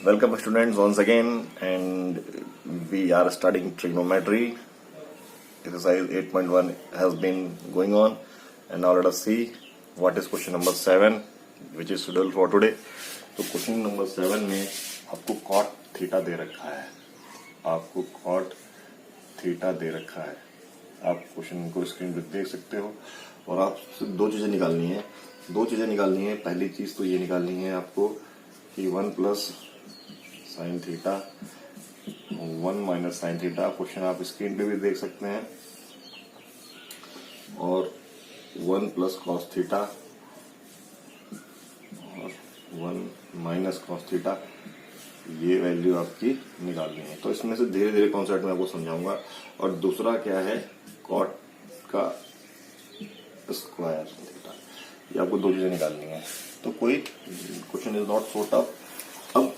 Welcome students once again, and we are studying trigonometry. Exercise 8.1 has been going on, and now let us see what is question number 7, which is scheduled for today. तो question number 7 में आपको cot theta दे रखा है, आपको cot theta दे रखा है। आप question को स्क्रीन पर देख सकते हो और आप सिर्फ दो चीजें निकालनी है। पहली चीज तो ये निकालनी है आपको कि 1 plus sine theta 1 minus sine theta. Question आप स्क्रीन पे भी देख सकते हैं। और 1 प्लस कॉस थीटा और 1 माइनस कॉस थीटा, ये वैल्यू आपकी निकालनी है। तो इसमें से धीरे धीरे कॉन्सेप्ट में आपको समझाऊंगा। और दूसरा क्या है, कॉट का स्क्वायर थीटा। ये आपको दो चीजें निकालनी है। तो कोई question is not so tough. अब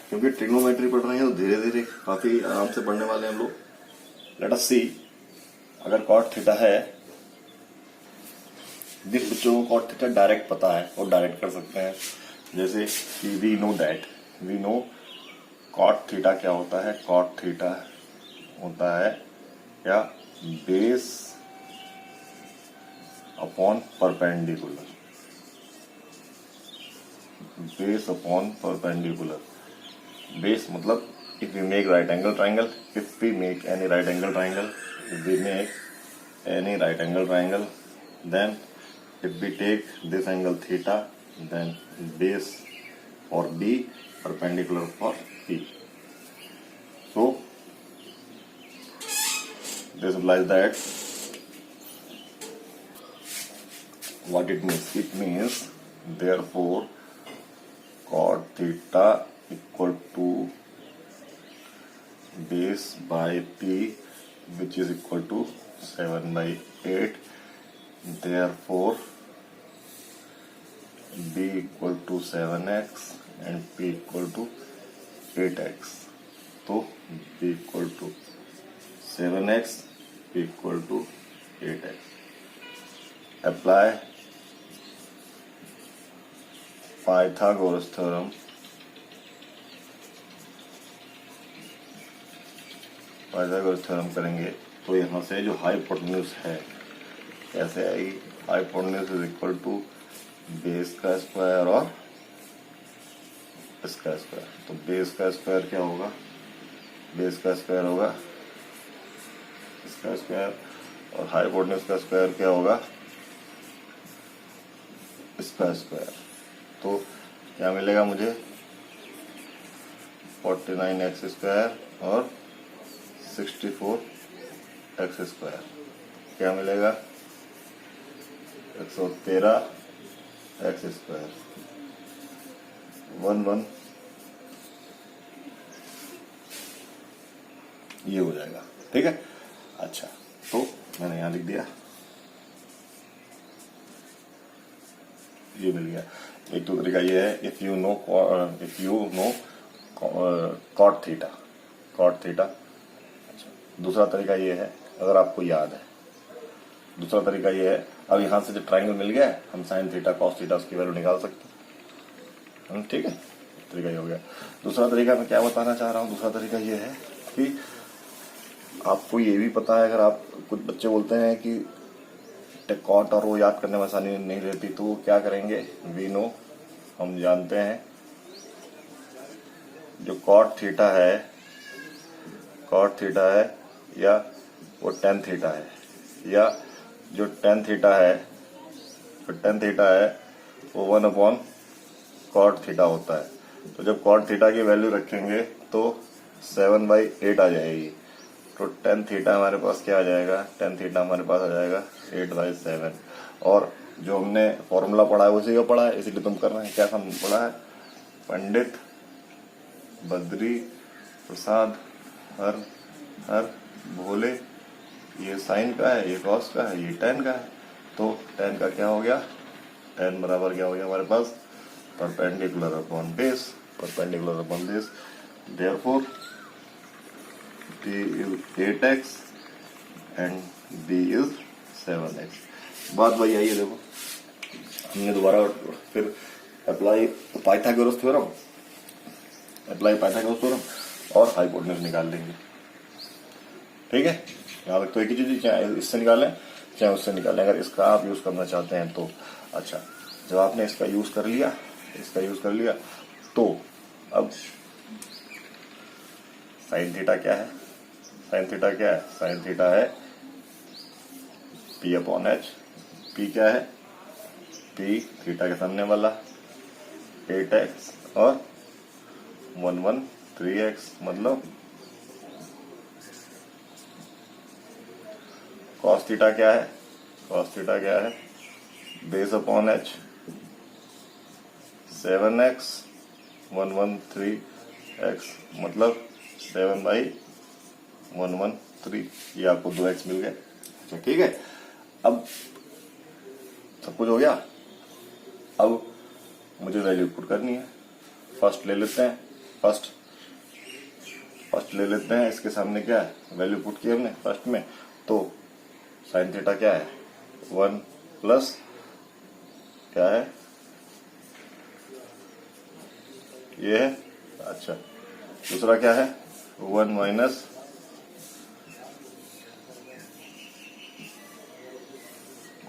क्योंकि ट्रिग्नोमेट्री पढ़ रहे हैं तो धीरे धीरे काफी आराम से पढ़ने वाले हैं हम लोग। लेट अस सी, अगर कॉट थीटा है, जिस बच्चों को कॉट थीटा डायरेक्ट पता है वो डायरेक्ट कर सकते हैं। जैसे कि वी नो कॉट थीटा क्या होता है। कॉट थीटा होता है क्या, base upon perpendicular. Base upon perpendicular. Base मतलब if we make right angle triangle, if we make any right angle triangle, then if we take this angle theta, then base for B, perpendicular for P. So this implies that what it means? It means therefore cot theta equal to base by P, which is equal to 7/8. Therefore B equal to 7x and P equal to 8x. तो B equal to 7x, P equal to 8x. Apply Pythagoras theorem. Pythagoras theorem करेंगे तो यहाँ से जो hypotenuse है कैसे आएगी। Hypotenuse is equal to base का स्क्वायर और इसका स्क्वायर। तो बेस का स्क्वायर क्या होगा, बेस का स्क्वायर होगा इसका स्क्वायर, और हाइपोटेन्यूज का स्क्वायर क्या होगा, इसका स्क्वायर। तो क्या मिलेगा मुझे, 49x स्क्वायर और 64x स्क्वायर। क्या मिलेगा, 113x स्क्वायर। 1 ये हो जाएगा। ठीक है, अच्छा तो मैंने यहां लिख दिया, ये मिल गया। एक तो तरीका ये है, if you know cot theta. दूसरा तरीका ये है, अगर आपको याद है, दूसरा तरीका ये है, अब यहां से जो ट्राइंगल मिल गया है, हम साइन थीटा कॉस थीटा उसकी वैल्यू निकाल सकते हैं। ठीक है, तरीका ये हो गया। दूसरा तरीका मैं क्या बताना चाह रहा हूं, दूसरा तरीका ये है कि आपको ये भी पता है, अगर आप, कुछ बच्चे बोलते हैं कि कॉट और वो याद करने में आसानी नहीं रहती, तो वो क्या करेंगे, वी नो, हम जानते हैं जो कॉट थीटा है या वो टेन थीटा है, या जो टेन थीटा है वो 1 अपॉन कॉट थीटा होता है। तो जब कॉट थीटा की वैल्यू रखेंगे तो 7/8 आ जाएगी। तो टेन थीटा हमारे पास क्या आ जाएगा, टेन थीटा हमारे पास आ जाएगा 8/7। और जो हमने फॉर्मूला पढ़ा है उसी को पढ़ा है, इसीलिए तुम कर रहे हैं। क्या हम पढ़ा है, पंडित बद्री प्रसाद हर भोले, ये साइन का है, ये कॉस का है, ये टेन का है। तो टेन का क्या हो गया, टेन बराबर क्या हो गया हमारे पास, perpendicular upon base. Therefore P is 8x and B is 7x। बात वही आई है, देखो हमने दोबारा फिर apply Pythagoras theorem. Apply Pythagoras theorem और हाइपोटेन्यूज निकाल लेंगे। ठीक है, यहाँ तक तो एक ही चीज, चाहे इससे निकालें चाहे उससे निकालें। अगर इसका आप यूज करना चाहते हैं तो अच्छा, जब आपने इसका यूज कर लिया तो अब साइन थीटा क्या है? साइन थीटा है पी अपॉन एच। पी क्या है? पी थीटा के सामने वाला 8x और 113x, मतलब cos थीटा क्या है? Base upon H 7x 113x, मतलब 7/113। ये आपको 2x मिल गया। अच्छा ठीक है, अब सब कुछ हो गया। अब मुझे वैल्यू पुट करनी है। फर्स्ट ले लेते हैं, इसके सामने क्या है? वैल्यू पुट की हमने फर्स्ट में, तो साइन थीटा क्या है? 1 प्लस क्या है? ये है। अच्छा, दूसरा क्या है? 1 माइनस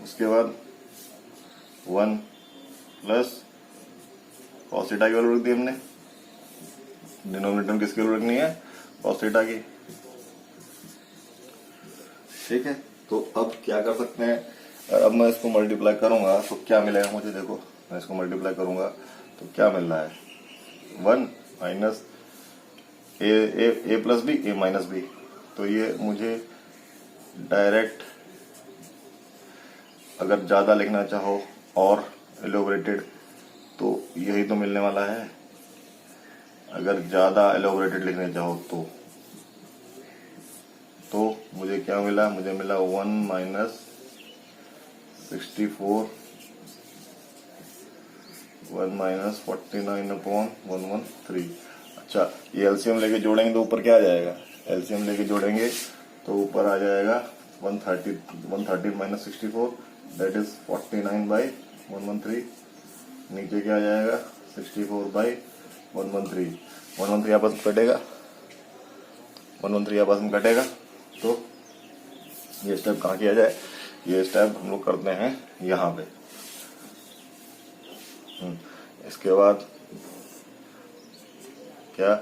उसके बाद 1 प्लस कॉस थीटा की वैल्यू रख दी हमने। डिनोमिनेटर में किसकी वैल्यू रखनी है? कॉस थीटा की। ठीक है, तो अब क्या कर सकते हैं? अब मैं इसको मल्टीप्लाई करूंगा तो क्या मिलेगा मुझे? देखो, मैं इसको मल्टीप्लाई करूंगा तो क्या मिल रहा है? 1 माइनस ए प्लस बी, ए माइनस बी। तो ये मुझे डायरेक्ट, अगर ज्यादा लिखना चाहो और एलोबरेटेड, तो यही तो मिलने वाला है। अगर ज्यादा एलोबरेटेड लिखने चाहो तो मुझे क्या मिला? मुझे मिला 1 माइनस 64 1 माइनस 49 अपॉन 113। अच्छा, ये एलसीएम लेके जोड़ेंगे तो ऊपर क्या आ जाएगा? एलसीएम लेके जोड़ेंगे तो ऊपर आ जाएगा 130 माइनस 64, दैट इज 49/113। नीचे क्या आ जाएगा? 64/113। 113 आपस में कटेगा, 113 आपस में कटेगा। तो ये स्टेप कहाँ किया जाए? ये स्टेप हम लोग करते हैं यहाँ पे। इसके बाद क्या?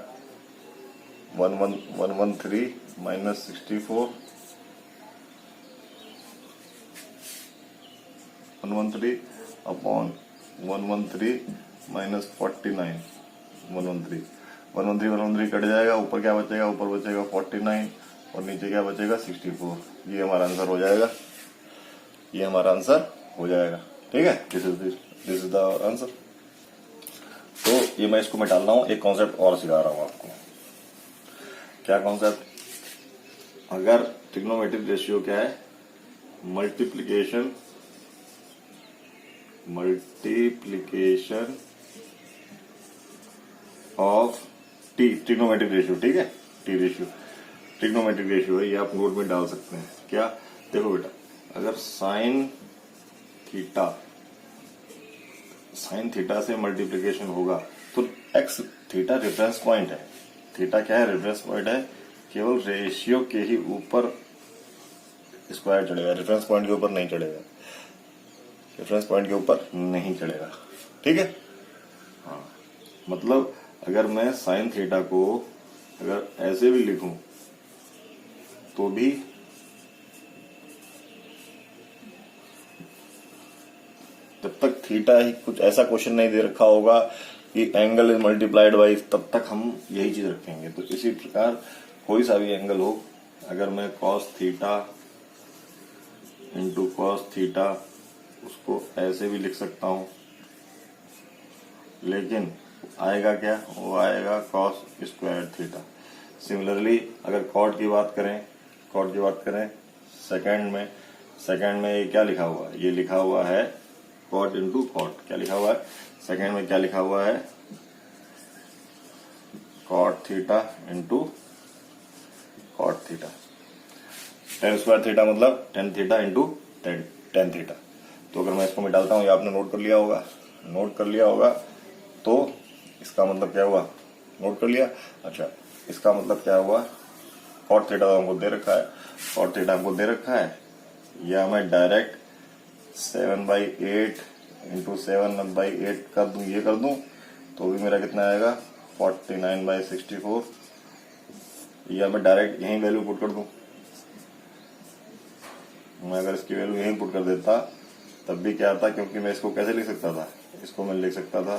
113 माइनस 64, 113 अपॉन 113 माइनस 49, 113 कट जाएगा। ऊपर क्या बचेगा? ऊपर बचेगा 49 और नीचे क्या बचेगा? 64। ये हमारा आंसर हो जाएगा। ठीक है, दिस इज द आंसर। तो ये मैं इसको डाल रहा हूं, एक कॉन्सेप्ट और सिखा रहा हूं आपको। क्या कॉन्सेप्ट? अगर ट्रिग्नोमेट्रिक रेशियो क्या है? Multiplication of T, trigonometric ratio. ठीक है, टी रेशियो ट्रिग्नोमेट्रिक रेशियो है, ये आप नोट में डाल सकते हैं। क्या? देखो बेटा, अगर साइन थीटा से मल्टीप्लिकेशन होगा तो एक्स थीटा रेफरेंस पॉइंट है। थीटा क्या है? रेफरेंस पॉइंट है। केवल रेशियो के ही ऊपर स्क्वायर चढ़ेगा, रेफरेंस पॉइंट के ऊपर नहीं चढ़ेगा। ठीक है, हाँ, मतलब अगर मैं साइन थीटा को अगर ऐसे भी लिखूं तो भी जब तक थीटा ही कुछ ऐसा क्वेश्चन नहीं दे रखा होगा कि एंगल इज मल्टीप्लाइड बाई, तब तक हम यही चीज रखेंगे। तो इसी प्रकार कोई सा भी एंगल हो, अगर मैं cos theta into cos theta उसको ऐसे भी लिख सकता हूं, लेकिन आएगा क्या? वो आएगा कॉस स्क्वायर थीटा। सिमिलरली अगर कॉट की बात करें, सेकंड में ये क्या लिखा हुआ है? ये लिखा हुआ है कॉट इंटू कॉट। क्या लिखा हुआ है? सेकंड में क्या लिखा हुआ है? Cot theta into cot theta. Tan square theta मतलब tan theta into tan theta. तो अगर मैं इसको मिटाता हूं, ये आपने नोट कर लिया होगा, तो इसका मतलब क्या हुआ? नोट कर लिया। अच्छा, इसका मतलब क्या हुआ, कॉट थीटा हमको दे रखा है, कॉट थीटा हमको दे रखा है, या मैं डायरेक्ट 7/8 इंटू 7/8 कर दूं, ये कर दूं तो भी मेरा कितना आएगा 49/64, या मैं डायरेक्ट यही वैल्यू पुट कर दूं। मैं अगर इसकी वैल्यू यही पुट कर देता तब भी क्या आता, क्योंकि मैं इसको कैसे लिख सकता था, इसको मैं लिख सकता था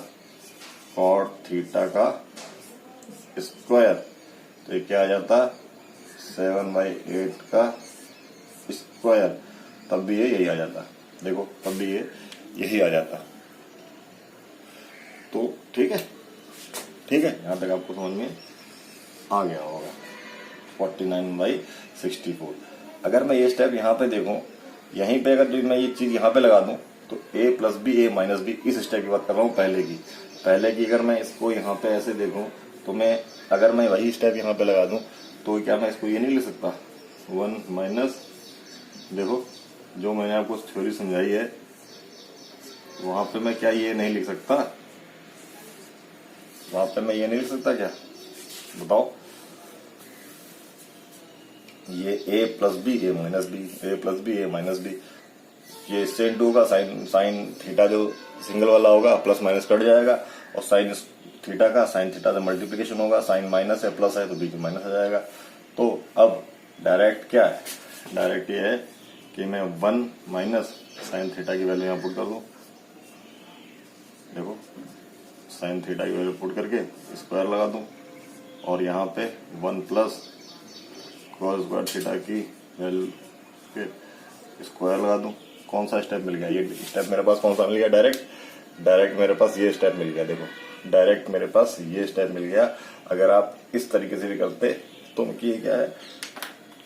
कॉट थीटा का स्क्वायर, तो ये क्या आ जाता 7/8 का स्क्वायर, तब भी ये यही आ जाता। देखो तब भी ये यही आ जाता। तो ठीक है, ठीक है, यहां तक आपको समझ में आ गया होगा 49/64। अगर मैं ये स्टेप यहाँ पे देखूं, यहीं पे अगर मैं ये चीज यहाँ पे लगा दूं तो a plus B a minus B, इस स्टेप की बात कर रहा हूँ पहले की अगर मैं इसको यहाँ पे ऐसे देखूं तो मैं अगर मैं वही स्टेप यहाँ पे लगा दूं तो क्या मैं इसको ये नहीं लिख सकता 1 माइनस, देखो जो मैंने आपको थ्योरी समझाई है वहां पे मैं क्या ये नहीं लिख सकता, वहां पे मैं ये नहीं लिख सकता क्या बताओ, ये a plus B a minus B, a plus B a minus B, ये सेन टू का साइन थीटा जो सिंगल वाला होगा प्लस माइनस कट जाएगा, और साइन थीटा का साइन थीटा से मल्टीप्लिकेशन होगा, साइन माइनस है प्लस है तो बीच में माइनस आ जाएगा। तो अब डायरेक्ट क्या है, डायरेक्ट ये है कि मैं 1 माइनस साइन थीटा की वैल्यू यहाँ पुट कर दूं, देखो साइन थीटा की वैल्यू पुट करके स्क्वायर लगा दूं, और यहाँ पे 1 प्लस कॉस स्क्वायर थीटा की वैल्यू के स्क्वायर लगा दूं। कौन सा स्टेप मिल गया, ये स्टेप मेरे पास कौन सा मिल गया, डायरेक्ट मेरे पास ये स्टेप मिल गया। देखो डायरेक्ट मेरे पास ये स्टेप मिल गया। अगर आप इस तरीके से भी करते तो ये क्या है,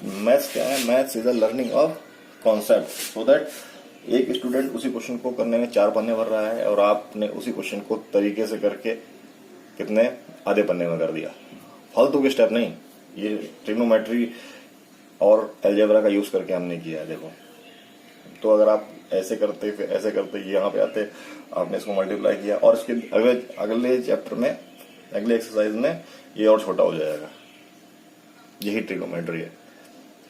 मैथ्स क्या है, maths is a learning of concept, so that एक स्टूडेंट उसी क्वेश्चन को करने में 4 पन्ने भर रहा है और आपने उसी क्वेश्चन को तरीके से करके कितने आधे पन्ने में कर दिया, फालतू के स्टेप नहीं, ये ट्रिग्नोमेट्री और अलजेब्रा का यूज करके हमने किया है। देखो तो अगर आप ऐसे करते फिर ऐसे करते यहाँ पे आते, आपने इसको मल्टीप्लाई किया और इसके अगले चैप्टर में अगले एक्सरसाइज में ये और छोटा हो जाएगा, यही ट्रिग्नोमेट्री है।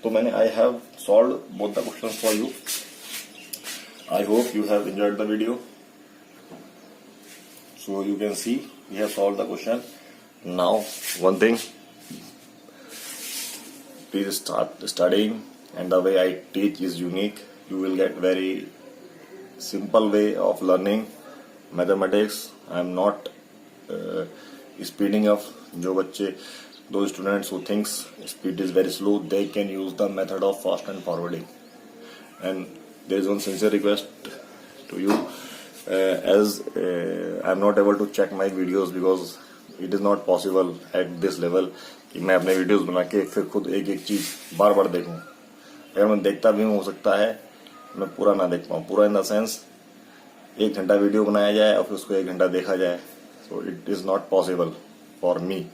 तो मैंने I have solve both the questions for you. I hope you have enjoyed the video. So you can see we have solved the question. Now one thing, please start studying, and the way I teach is unique. You will get very simple way of learning mathematics. I am not speeding up. जो बच्चे, those students who thinks speed is very slow, they can use the method of fast and forwarding. And there is one sincere request to you, as I am not able to check my videos because it is not possible at this level कि मैं अपने videos बना के फिर खुद एक एक चीज बार बार देखूं। अगर मैं देखता भी हूं, हो सकता है मैं पूरा ना देख पाऊं, पूरा इन द सेंस 1 घंटा वीडियो बनाया जाए और फिर उसको 1 घंटा देखा जाए, so it is not possible for me.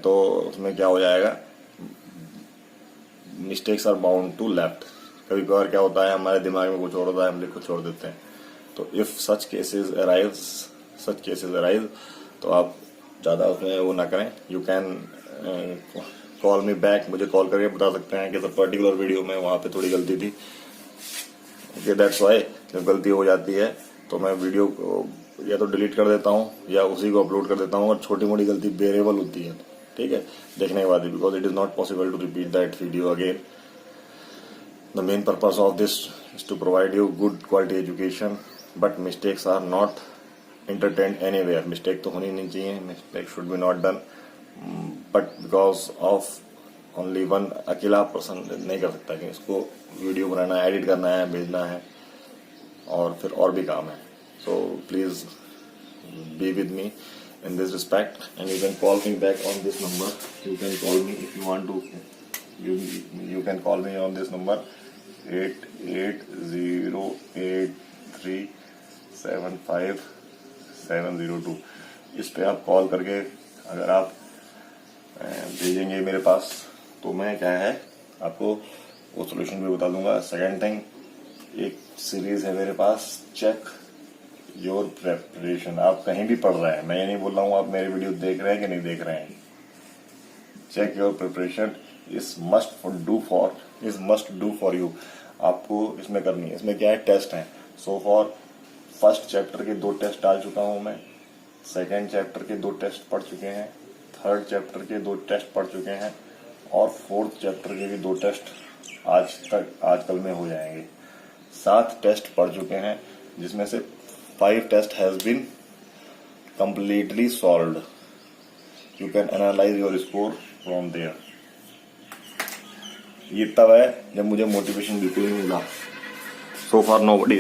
तो उसमें क्या हो जाएगा, mistakes are bound to left. कभी कभार क्या होता है, हमारे दिमाग में कुछ और होता है, हम लिख कुछ और देते हैं। तो इफ सच केसेस अराइज तो आप ज़्यादा उसमें वो ना करें। You can call me back, मुझे कॉल करके बता सकते हैं कि सर पर्टिकुलर वीडियो में वहाँ पे थोड़ी गलती थी, ओके दैट्स वाई। जब गलती हो जाती है तो मैं वीडियो को या तो डिलीट कर देता हूँ या उसी को अपलोड कर देता हूँ, और छोटी मोटी गलती बेरेबल होती है, ठीक है, देखने के बाद ही, because it is not possible to repeat that video again. The main purpose of this is to provide you good quality education, but mistakes are not entertained anywhere. Mistake तो होनी नहीं चाहिए, mistake should be not done, but because of only one अकेला person नहीं कर सकता कि इसको वीडियो बनाना है, एडिट करना है, भेजना है और फिर और भी काम है। So please be with me in this respect, and you can call me back on this number. You can call me if you want to. You can call me on this number 8808375702। इस पे आप call करके अगर आप भेजेंगे मेरे पास तो मैं क्या है आपको वो सोल्यूशन भी बता दूंगा। सेकेंड थिंग, एक सीरीज है मेरे पास चेक योर प्रेपरेशन। आप कहीं भी पढ़ रहे हैं, मैं ये नहीं बोल रहा हूँ आप मेरे वीडियो देख रहे हैं कि नहीं देख रहे हैं। Check your preparation is must do for you. आपको इसमें करनी है। इसमें क्या है, टेस्ट है। सो फॉर फर्स्ट चैप्टर के 2 टेस्ट डाल चुका हूं मैं, सेकेंड चैप्टर के 2 टेस्ट पढ़ चुके हैं, थर्ड चैप्टर के 2 टेस्ट पढ़ चुके हैं और फोर्थ चैप्टर के भी 2 टेस्ट आजकल में हो जाएंगे। 7 टेस्ट पढ़ चुके हैं, जिसमें से 5 test has been completely solved. You can analyse your score from there. ये तब है जब मुझे मोटिवेशन बिल्कुल नहीं मिला। So far nobody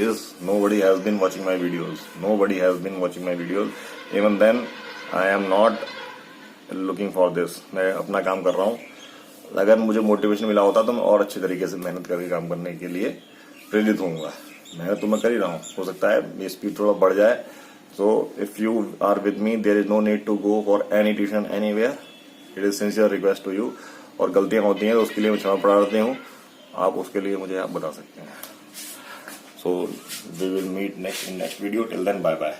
has been watching my videos. Nobody has been watching my videos. Even then I am not looking for this. मैं अपना काम कर रहा हूँ। अगर मुझे मोटिवेशन मिला होता तो मैं और अच्छे तरीके से मेहनत करके काम करने के लिए प्रेरित होऊंगा। मेहनत तो मैं कर ही रहा हूँ। हो सकता है ये स्पीड थोड़ा बढ़ जाए। So if you are with me, there is no need to go for any tuition anywhere. It is sincere request to you. और गलतियां होती हैं तो उसके लिए मैं क्षमा प्रार्थी हूँ। आप उसके लिए मुझे आप बता सकते हैं। So we will meet in next video. Till then, bye bye.